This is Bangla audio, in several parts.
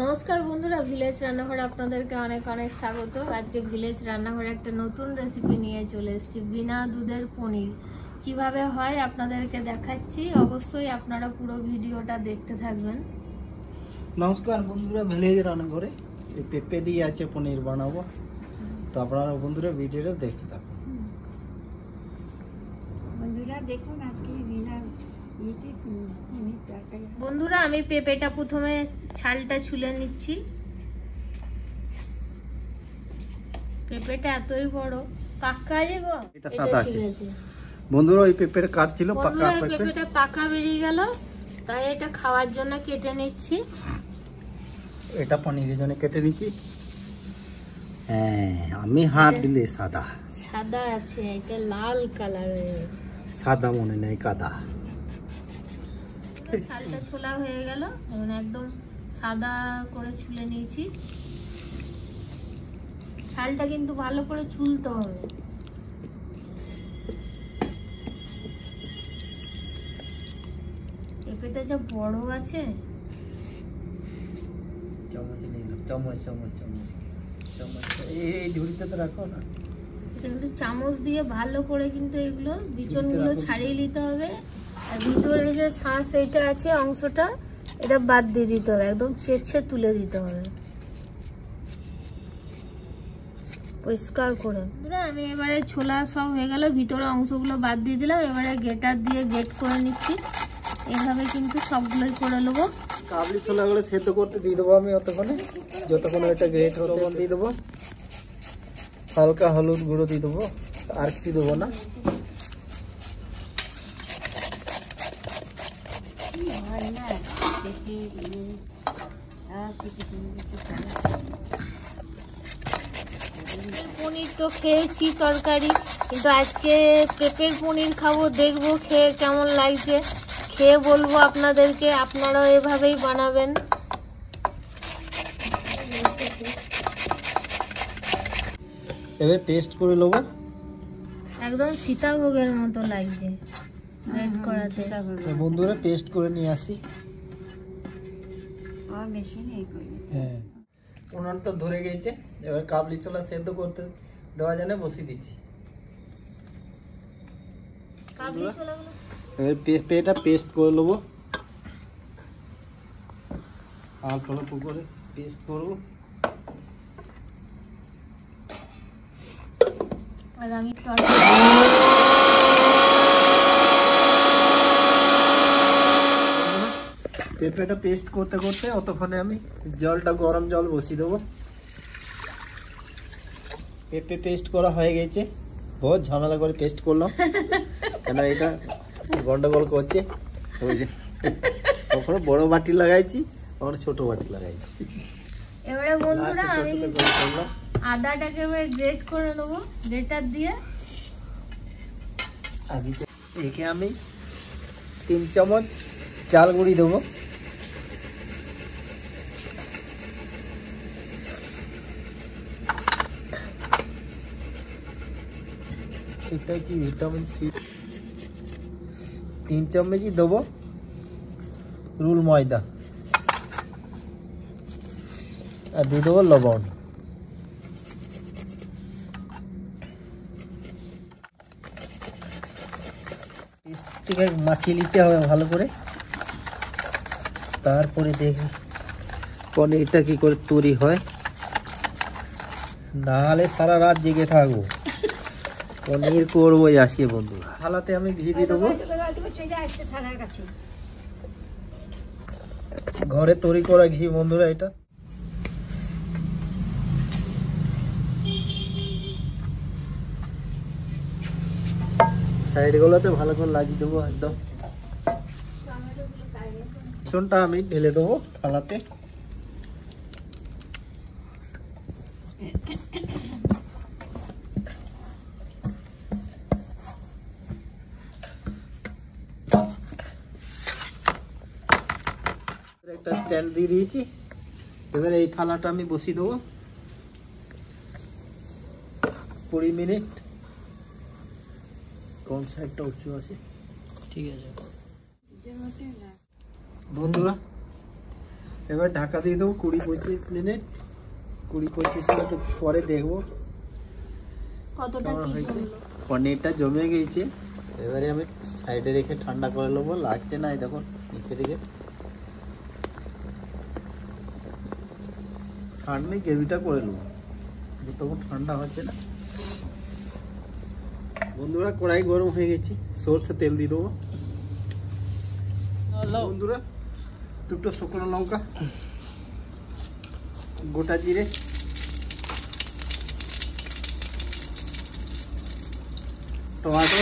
নমস্কার বন্ধুরা, ভিলেজ রান্নাঘরে আপনাদেরকে অনেক অনেক স্বাগত। আজকে ভিলেজ রান্নাঘরে একটা নতুন রেসিপি নিয়ে চলে এসেছি, বিনা দুধের পনির। কিভাবে হয় আপনাদেরকে দেখাচ্ছি, অবশ্যই আপনারা পুরো ভিডিওটা দেখতে থাকবেন। নমস্কার বন্ধুরা, ভিলেজ রান্নাঘরে পেঁপে দিয়ে আছে পনির বানাবো, তো আপনারা বন্ধুরা ভিডিওটা দেখতে থাকুন। বন্ধুরা দেখুন আজকে বন্ধুরা আমি পেঁপেটা প্রথমে ছালটা ছুলে নিচ্ছি। পেঁপেটা এতই বড় পাকা গো, এটা সাদা আছে বন্ধুরা। ওই পেঁপেটা কাটছিল পাকা, পেঁপেটা পাকা বেরিয়ে গেল, তাই এটা খাওয়ার জন্য কেটে নিচ্ছি। এটা পনিরের জন্য কেটে নিচ্ছি। হ্যাঁ, আমি হাত দিলে সাদা সাদা আছে, এটা লাল কালার হয়ে গেছে। সাদা মনে নেই, কাদা। ছালটা ছোলা হয়ে গেল, এখন একদম সাদা করে ছুলে নিয়েছি। ছালটা কিন্তু ভালো করে ছুলতে হবে। পেঁপেটা যা বড় আছে। চামচ নিয়ে নাও, চামচ চামচ চামচ চামচ, এই ঝুড়িতে তো রাখো না। এটা কিন্তু চামচ দিয়ে ভালো করে কিন্তু এগুলো বিচনগুলো ছাড়িয়ে নিতে হবে। আর ভিতরে যে শ্বাস এইটা আছে অংশটা, এটা বাদ দিয়ে দিতে হবে, একদম চেঁচে তুলে দিতে হবে পরিষ্কার করে। আমি এবারে ছোলা সব হয়ে গেল, ভিতরে অংশগুলো বাদ দিয়ে দিলাম। এবারে গেটার দিয়ে গেট করে নিচ্ছি। এইভাবে কিন্তু সবগুলোই করে নেবো। কাবলি ছোলাগুলো সেদ্ধ করতে দিয়ে দেবো আমি অতক্ষণে, যতক্ষণে এটা গ্রেট হতে দিয়ে দেবো। হালকা হলুদ গুঁড়ো দিয়ে দেবো, আর কিছু দেবো না। পনির তো খেয়েছি তরকারি, কিন্তু আজকে পেঁপের পনির খাবো, দেখবো খেয়ে কেমন লাগছে। খেয়ে বলবো আপনাদেরকে, আপনারাও এভাবেই বানাবেন। এবার পেস্ট করে নেবো। একদম সীতাভোগের মতো লাগছে রেড করাতে। বন্ধুরা পেস্ট করে নিয়ে আসি। হ্যাঁ, উনান তো ধরে গেছে। এবার কাবলি ছোলা সেদ্ধ করতে দেওয়া যায় না, বসিয়ে দিচ্ছি। এবার পেঁপেটা পেস্ট করে নেবো, অল্প অল্প করে পেস্ট করবো। আর আমি পেঁপেটা পেস্ট করতে করতে অতক্ষণে আমি জলটা, গরম জল বসিয়ে দেবো। পেঁপে পেস্ট করা হয়ে গেছে, বহুত ঝামেলা করে পেস্ট করলাম, কেন এটা গন্ডগোল করছে। কখনো বড় বাটি লাগাইছি, কখনো ছোট বাটি লাগাইছি। এবারে বন্ধুরা আমি আদাটাকে এবারে গ্রেট করে নেবো গ্রেটার দিয়ে। আগে একে আমি 3 চামচ চাল গুঁড়ি দেবো। এটা কি ভিটামিন সি। 3 চামচই দেবো রুল ময়দা, আর দিয়ে দেবো লবণ। পেস্টটাকে মাখিয়ে নিতে হবে ভালো করে, তারপরে দেখি পনিরটা কি করে তৈরি হয়। নাহলে সারা রাত জেগে থাকবো, পনির করবো আজকে বন্ধুরা। থালাতে আমি ঘি দিয়ে দেবো, ঘরে তৈরি করা ঘি বন্ধুরা। এটা সাইড গুলোতে ভালো করে লাগিয়ে দেবো একদম। বেসনটা আমি ঢেলে দেবো থালাতে। একটা স্ট্যান্ড দিয়ে দিয়েছি। এবার এই থালাটা আমি বসিয়ে দেবো 20 মিনিট। কোন সাইডটা উঁচু আছে? ঠিক আছে। বন্ধুরা এবার ঢাকা দিয়ে দেবো 20-25 মিনিট। 20-25 মিনিট পরে দেখবো কতটা কি জমলো। পনিরটা জমে গেছে। এবারে আমি সাইডে রেখে ঠান্ডা করে নেবো। লাগছে না, এই দেখুন নিচে দিকে ঠান্ডায় গ্রেভিটা করে নেবো, তখন ঠান্ডা হচ্ছে না। বন্ধুরা কড়াই গরম হয়ে গেছে, সরষে তেল দিয়ে দেবো। বন্ধুরা দুটো শুকনো লঙ্কা, গোটা জিরে, টমেটো,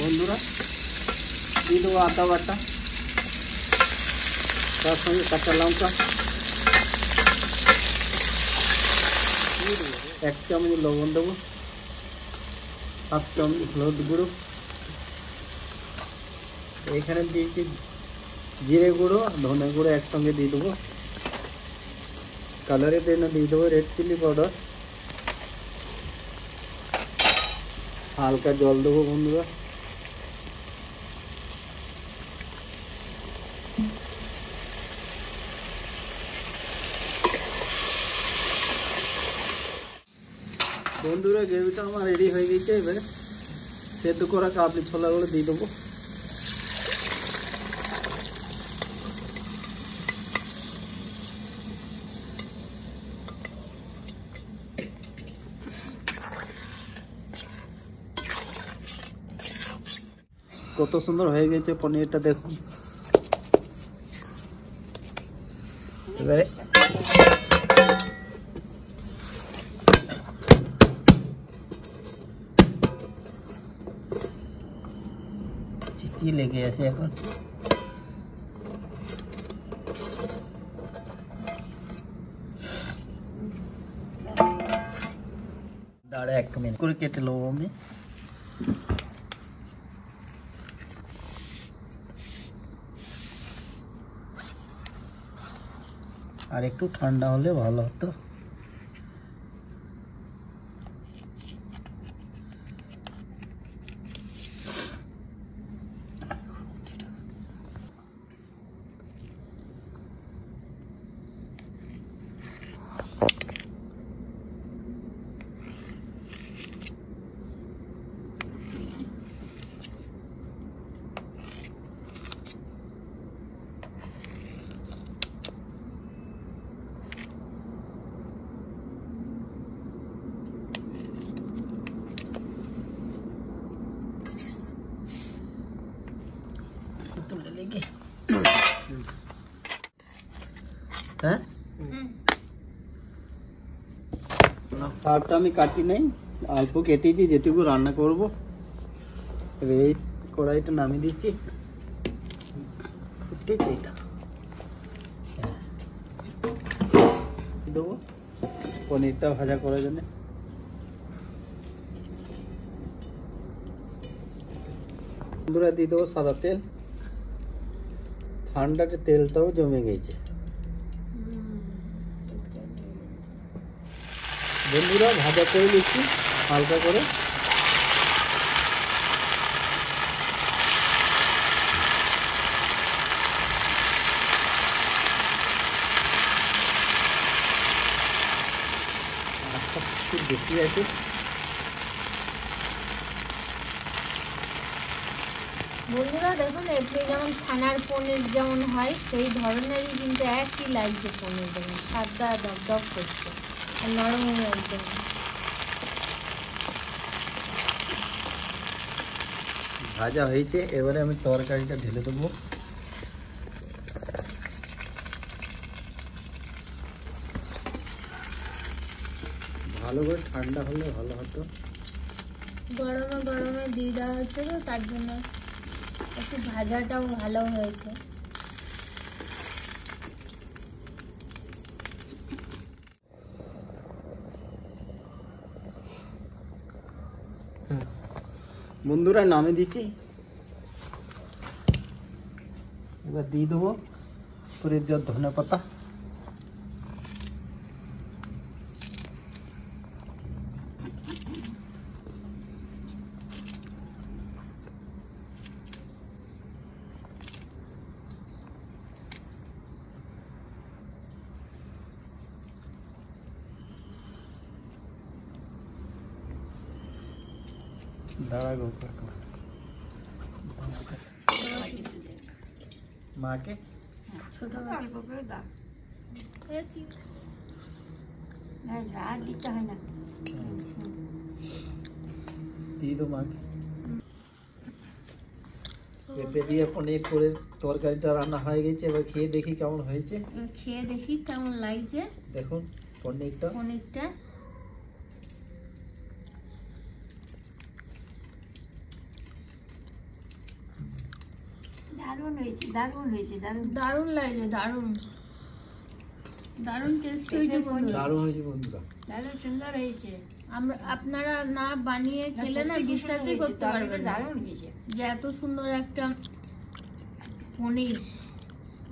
বন্ধুরা দিয়ে দেবো আদা বাটা, তার সঙ্গে কাঁচা লঙ্কা, 1 চামচ লবণ দেবো, 1/2 চামচ হলুদ গুঁড়ো, এখানে দিয়েছি জিরে গুঁড়ো ধনে গুঁড়ো একসঙ্গে দিয়ে দেবো। কালারের জন্য দিয়ে দেবো রেড চিলি পাউডার, হালকা জল দেবো। বন্ধুরা গ্রেভিটা আমার রেডি হয়ে গেছে। এবার সেদ্ধ করা কাবলি ছোলাগুলো দিয়ে দেবো। কত সুন্দর হয়ে গেছে পনিরটা দেখুন। এবারে চিটি লেগে আছে এখন। দাঁড়া 1 মিনিট করে কেটে নেবো আমি। আর একটু ঠান্ডা হলে ভালো হতো। হ্যাঁ শাকটা আমি কাটি নাই, অল্প কেটেছি যেটুকু রান্না করব। এবার এই কড়াইটা নামিয়ে দিচ্ছি। ঠিক এইটা দেবো পনিরটা ভাজা করার জন্য। বন্ধুরা দিয়ে দেবো সাদা তেল। ঠান্ডাতে তেলটাও জমে গেছে। বন্ধুরা ভাজা করে দিচ্ছি হালকা করে। একটু বেশি আছে। বন্ধুরা দেখুন এমনি যেমন ছানার পনির যেমন হয় সেই ধরনেরই কিন্তু একই লাগছে পনির, যেমন সাদা দপদপ করছে আর নরম একদম। ভাজা হয়েছে, এবারে আমি তরকারিটা ঢেলে দেবো। ভালো করে ঠান্ডা হলে ভালো হতো। গরমে গরমে দিয়ে দেওয়া হচ্ছে তো তার জন্য একটু ভাজাটাও ভালো হয়েছে। বন্ধুরা নামে দিচ্ছি, এবার দিয়ে দেবো করে দেওয়ার ধনে পাতা। দাঁড়াগো মাকে ছোট খেয়েছি। দিয়ে দো মাকে। পেঁপে দিয়ে পনির করে তরকারিটা রান্না হয়ে গেছে, এবার খেয়ে দেখি কেমন হয়েছে। খেয়ে দেখি কেমন লাগছে। দেখুন পনিরটা, দারুণ হয়েছে, দারুণ হয়েছে, দারুণ লাগছে, দারুণ দারুণ টেস্ট হয়েছে বন্ধুরা, দারুণ হয়েছে বন্ধুরা, দারুণ সুন্দর হয়েছে। আপনারা না বানিয়ে খেলে না বিশ্বাসই করতে পারবেন না যে এত সুন্দর একটা পনির,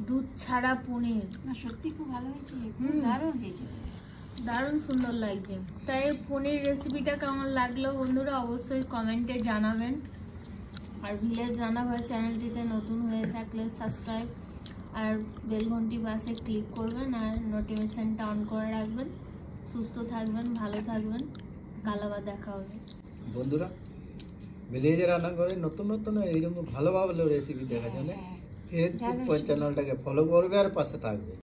দুধ ছাড়া পনির। সত্যি খুব ভালো হয়েছে, দারুণ হয়েছে, দারুণ সুন্দর লাগছে। তাই পনির রেসিপিটা কেমন লাগলো বন্ধুরা অবশ্যই কমেন্টে জানাবেন। আর ভিলেজ রান্নাঘর চ্যানেলটিতে নতুন হয়ে থাকলে সাবস্ক্রাইব আর বেল ঘন্টি পাশে ক্লিক করবেন আর নোটিফিকেশনটা অন করে রাখবেন। সুস্থ থাকবেন, ভালো থাকবেন, কাল আবার দেখা হবে বন্ধুরা। ভিলেজে রান্না করে নতুন নতুন এইরকম ভালো ভালো রেসিপি দেখার জন্য ফেসবুক চ্যানেলটাকে ফলো করবে আর পাশে থাকবে।